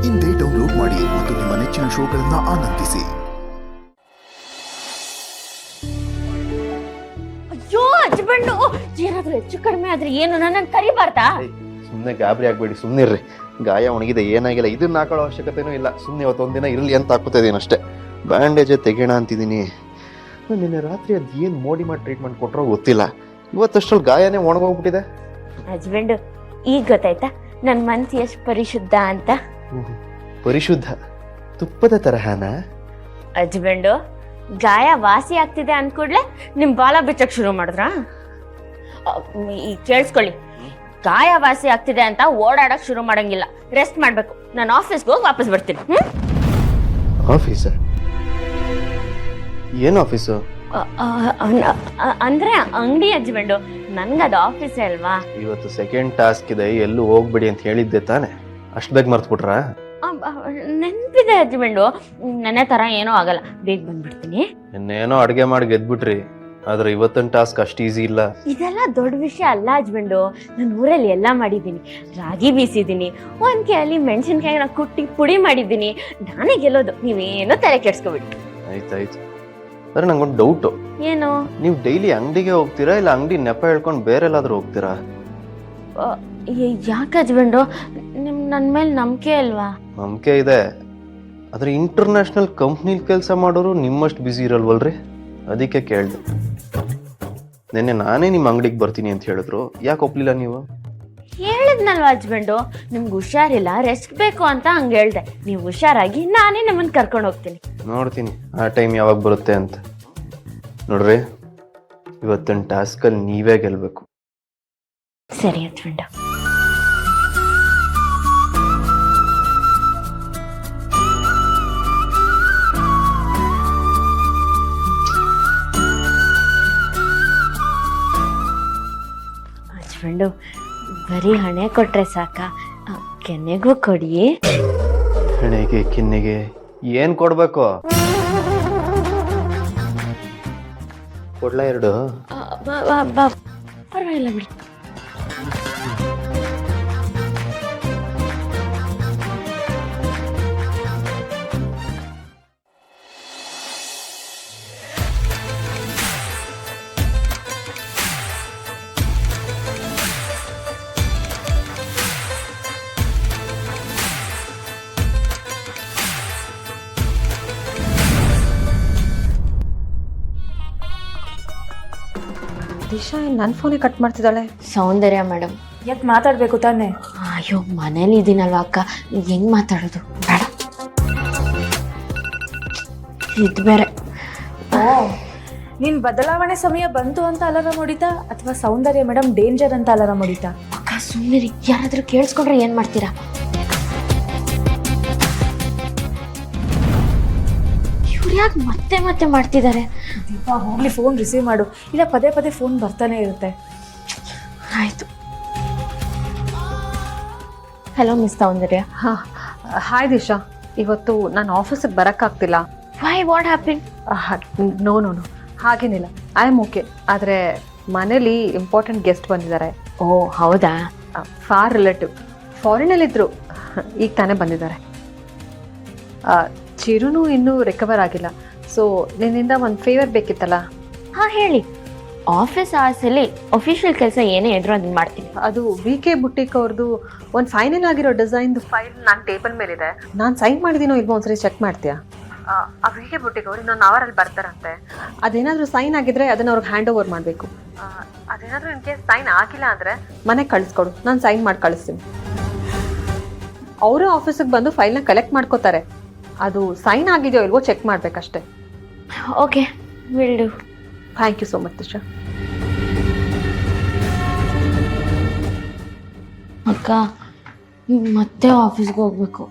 ಇಂದೇ ಡೌನ್ಲೋಡ್ ಮಾಡಿ ಮತ್ತು ನಿಮ್ಮ ನೆಚ್ಚಿನ ಶೋಗಳನ್ನು ಆನಂದಿಸಿ. ಅಯ್ಯೋ ಅಜ್ಜಬಂಡು, ಏನಾದ್ರೂ ಹೆಚ್ಚು ಕಡಿಮೆ ಆದ್ರೆ ಏನು ನನ್ನನ್ನು ಕರಿಬಾರ್ದಾ? ಸುಮ್ಮನೆ ಗಾಬರಿ ಆಗ್ಬೇಡಿ, ಸುಮ್ಮನಿರ್ರಿ. ಗಾಯ ಒಣಗಿದೆ, ಏನಾಗಿಲ್ಲ. ಇದನ್ನ ಹಾಕೊಳ್ಳೋ ಅವಶ್ಯಕತೆನೂ ಇಲ್ಲ. ಸುಮ್ಮನೆ ಇವತ್ತೊಂದಿನ ಇರಲಿ ಅಂತ ಹಾಕೋತಾ ಇದೀನಿ ಅಷ್ಟೇ. ಬ್ಯಾಂಡೇಜೇ ತೆಗೋಣ ಅಂತಿದ್ದೀನಿ. ನಿನ್ನೆ ರಾತ್ರಿ ಅದು ಏನು ಮೋಡಿ ಮಾಡಿ ಟ್ರೀಟ್ಮೆಂಟ್ ಕೊಟ್ಟರೋ ಗೊತ್ತಿಲ್ಲ. ಇವತ್ತಷ್ಟರಲ್ಲಿ ಗಾಯನೇ ಒಣಗೋಗ್ಬಿಟ್ಟಿದೆ. ಅಜ್ಜಬಂಡು, ಈಗ ಗೊತ್ತಾಯ್ತಾ ನನ್ನ ಮನಸ್ಸು ಎಷ್ಟು ಪರಿಶುದ್ಧ ಅಂತ? ಪರಿಶುದ್ಧ? ತುಪ್ಪದ ತರಹನಾ? ಅಜ್ಜಬಂಡು, ಗಾಯ ವಾಸಿ ಆಗ್ತಿದೆ ಅಂದ್ಕೂಡ್ಲೆ ನಿಮ್ ಬಾಲ ಬಿಚ್ಚಕ್ ಶುರು ಮಾಡಿದ್ರಾ? ಈಗ ಕೇಳಿಸ್ಕೊಳ್ಳಿ, ಗಾಯ ವಾಸಿ ಆಗ್ತಿದೆ ಅಂತ ಓಡಾಡಕ್ ಶುರು ಮಾಡಂಗಿಲ್ಲ. ರೆಸ್ಟ್ ಮಾಡ್ಬೇಕು. ನಾನು ಆಫೀಸ್ಗೆ ಹೋಗಿ ವಾಪಸ್ ಬರ್ತೀನಿ. ಆಫೀಸ? ಏನು ಆಫೀಸು? ಅಂದ್ರೆ ಅಂಗಡಿ ಅಜ್ಜಬಂಡು, ನನ್ಗದು ಆಫೀಸೇ ಅಲ್ವಾ. ಇವತ್ತು ಸೆಕೆಂಡ್ ಟಾಸ್ಕ್ ಇದೆ, ಎಲ್ಲೂ ಹೋಗ್ಬಿಡಿ ಅಂತ ಹೇಳಿದ್ದೆ ತಾನೆ. ಅಷ್ಟು ಬೇಗ ಮರ್ತ್ಬಿಟ್ರಾ? ನೆನ್ಪಿದೆ ಅಜ್ಜಬಂಡು, ನೆನ್ನೆ ತರ ಏನೂ ಆಗಲ್ಲ, ಬೇಗ ಬಂದ್ಬಿಡ್ತೀನಿ. ಇನ್ನೇನೋ ಅಡ್ಗೆ ಮಾಡಿ ಗೆದ್ಬಿಟ್ರಿ, ಆದ್ರೆ ಇವತ್ತಿನ ಟಾಸ್ಕ್ ಅಷ್ಟು ಈಸಿ ಇಲ್ಲ. ಇದೆಲ್ಲ ದೊಡ್ಡ ವಿಷಯ ಅಲ್ಲ ಅಜ್ಜಬಂಡು. ನಾನು ಊರಲ್ಲಿ ಎಲ್ಲ ಮಾಡಿದ್ದೀನಿ. ರಾಗಿ ಬೀಸಿದ್ದೀನಿ, ಒಂದ್ ಕೆಲಿ ಮೆಣಸಿನ್ಕಾಯಿನ ಕುಟ್ಟಿ ಪುಡಿ ಮಾಡಿದ್ದೀನಿ. ನಾನೇ ಗೆಲ್ಲೋದು, ನೀವೇನೋ ತಲೆ ಕೆಡ್ಸ್ಕೊಬಿಡಿ. ಆಯ್ತಾಯ್ತು. ಅದ್ರೆ ನಂಗೊಂದು ಡೌಟು. ಏನು? ನೀವು ಡೈಲಿ ಅಂಗಡಿಗೆ ಹೋಗ್ತೀರಾ ಇಲ್ಲ ಅಂಗಡಿ ನೆಪ ಹೇಳ್ಕೊಂಡು ಬೇರೆ ಎಲ್ಲಾದ್ರೂ ಹೋಗ್ತೀರಾ? ಯಾಕೆ ಅಜ್ಜಬಂಡು, ನನ್ನ ಮೇಲೆ ನಂಬಿಕೆ ಅಲ್ವಾ? ನಂಬಿಕೆ ಇದೆ, ಆದ್ರೆ ಇಂಟರ್ನ್ಯಾಷನಲ್ ಕಂಪ್ನಿಲಿ ಕೆಲಸ ಮಾಡೋರು ನಿಮ್ಮಷ್ಟು ಬ್ಯುಸಿ ಇರಲ್ವಲ್ರಿ, ಅದಕ್ಕೆ ಕೇಳ್ದೆ. ನಿನ್ನೆ ನಾನೇ ನಿಮ್ಮ ಅಂಗಡಿಗೆ ಬರ್ತೀನಿ ಅಂತ ಹೇಳಿದ್ರು, ಯಾಕೆ ಒಪ್ಲಿಲ್ಲ ನೀವು? ಹೇಳಿದ್ನಲ್ವಾ ಅಜ್ಜಬಂಡು, ನಿಮ್ಗೆ ಹುಷಾರಿಲ್ಲ, ರೆಸ್ಟ್ ಬೇಕು ಅಂತ ಹಂಗೆ ಹೇಳ್ದೆ. ನೀವು ಹುಷಾರಾಗಿ ನಾನೇ ನಿಮ್ಮನ್ನ ಕರ್ಕೊಂಡು ಹೋಗ್ತೀನಿ. ನೋಡ್ತೀನಿ ಆ ಟೈಮ್ ಯಾವಾಗ ಬರುತ್ತೆ ಅಂತ. ನೋಡ್ರಿ, ಇವತ್ತಿನ ಟಾಸ್ಕಲ್ಲಿ ನೀವೇ ಗೆಲ್ಬೇಕು. ಸರಿ ಅಜ್ಜಬಂಡು. ಅಜ್ಜಬಂಡು, ಬರೀ ಹಣೆ ಕೊಟ್ರೆ ಸಾಕ? ಕೆನ್ನೆಗೂ ಕೊಡಿ. ಹಣೆಗೆ ಕಿನ್ನೆಗೆ ಏನ್ ಕೊಡ್ಬೇಕು? ಕೊಡ್ಲಾ ಎರಡು? ಪರವಾಗಿಲ್ಲ ಬಿಡಿ. ದಿಶಾ ನನ್ನ ಫೋನೇ ಕಟ್ ಮಾಡ್ತಿದ್ದಾಳೆ. ಸೌಂದರ್ಯ ಮೇಡಮ್. ಯಾಕೆ ಮಾತಾಡಬೇಕು ತಾನೆ? ಅಯ್ಯೋ, ಮನೇಲಿ ಇದೀನಲ್ವಾ ಅಕ್ಕ, ಹೆಂಗ್ ಮಾತಾಡೋದು? ಬೇಡ, ಇದು ಬೇರೆ. ನೀನ್ ಬದಲಾವಣೆ ಸಮಯ ಬಂತು ಅಂತ ಅಲಾರಾಮ್ ಹೊಡಿತಾ ಅಥವಾ ಸೌಂದರ್ಯ ಮೇಡಮ್ ಡೇಂಜರ್ ಅಂತ ಅಲಾರಾಮ್ ಹೊಡಿತಾ? ಅಕ್ಕ ಸುಮ್ಮನೆ, ಯಾರಾದ್ರೂ ಕೇಳಿಸ್ಕೊಂಡ್ರೆ ಏನ್ ಮಾಡ್ತೀರಾ? ಇವ್ರು ಯಾಕೆ ಮತ್ತೆ ಮತ್ತೆ ಮಾಡ್ತಿದ್ದಾರೆ? ದೀಪಾ, ಹೋಗ್ಲಿ, ಫೋನ್ ರಿಸೀವ್ ಮಾಡು, ಇಲ್ಲ ಪದೇ ಪದೇ ಫೋನ್ ಬರ್ತಾನೆ ಇರುತ್ತೆ. ಆಯ್ತು. Hello miss Soundarya. Hi Disha, ಇವತ್ತು ನಾನು ಆಫೀಸಿಗೆ ಬರೋಕ್ಕಾಗ್ತಿಲ್ಲ. Why, what happen? No no no, ಹಾಗೇನಿಲ್ಲ, ಐ ಆಮ್ ಓಕೆ. ಆದರೆ ಮನೇಲಿ ಇಂಪಾರ್ಟೆಂಟ್ ಗೆಸ್ಟ್ ಬಂದಿದ್ದಾರೆ. ಓ ಹೌದಾ? ಫಾರ್ ರಿಲೇಟಿವ್, ಫಾರಿನಲ್ಲಿದ್ದರು, ಈಗ ತಾನೇ ಬಂದಿದ್ದಾರೆ. ಚಿರುನು ಇನ್ನೂ ರಿಕವರ್ ಆಗಿಲ್ಲ. ಸೊ ನಿನ್ನಿಂದ ಒಂದು ಫೇವರ್ ಬೇಕಿತ್ತಲ್ಲ? ಹಾಂ ಹೇಳಿ. ಆಫೀಸ್ ಅವರ್ಸಲ್ಲಿ ಅಫಿಷಿಯಲ್ ಕೆಲಸ ಏನೇ ಇದ್ರು ಅದನ್ನ ಮಾಡ್ತೀನಿ. ಅದು VK ಬುಟಿಕ್ ಅವ್ರದ್ದು ಒಂದು ಫೈನಲ್ ಆಗಿರೋ ಡಿಸೈನ್ದು ಫೈಲ್ ನನ್ನ ಟೇಬಲ್ ಮೇಲಿದೆ. ನಾನು ಸೈನ್ ಮಾಡಿದ್ದೀನೋ ಇಲ್ವೋ ಒಂದ್ಸರಿ ಚೆಕ್ ಮಾಡ್ತೀಯಾ? ಆ VK ಬುಟಿಕ್ ಅವ್ರು ಇನ್ನೊಂದು ಅವರಲ್ಲಿ ಬರ್ತಾರಂತೆ. ಅದೇನಾದರೂ ಸೈನ್ ಆಗಿದ್ರೆ ಅದನ್ನು ಅವ್ರಿಗೆ ಹ್ಯಾಂಡ್ ಓವರ್ ಮಾಡಬೇಕು. ಅದೇನಾದರೂ ಇನ್ ಕೇಸ್ ಸೈನ್ ಆಗಿಲ್ಲ ಅಂದರೆ ಮನೆಗೆ ಕಳಿಸ್ಕೊಡು, ನಾನು ಸೈನ್ ಮಾಡಿ ಕಳಿಸ್ತೀನಿ. ಅವರು ಆಫೀಸಿಗೆ ಬಂದು ಫೈಲ್ನ ಕಲೆಕ್ಟ್ ಮಾಡ್ಕೋತಾರೆ. ಅದು ಸೈನ್ ಆಗಿದೆಯೋ ಇಲ್ವೋ ಚೆಕ್ ಮಾಡಬೇಕಷ್ಟೆ. Okay, will do. Thank you so much Disha. ಅಕ್ಕ, ಮತ್ತೆ ಆಫೀಸ್ಗೆ ಹೋಗ್ಬೇಕು.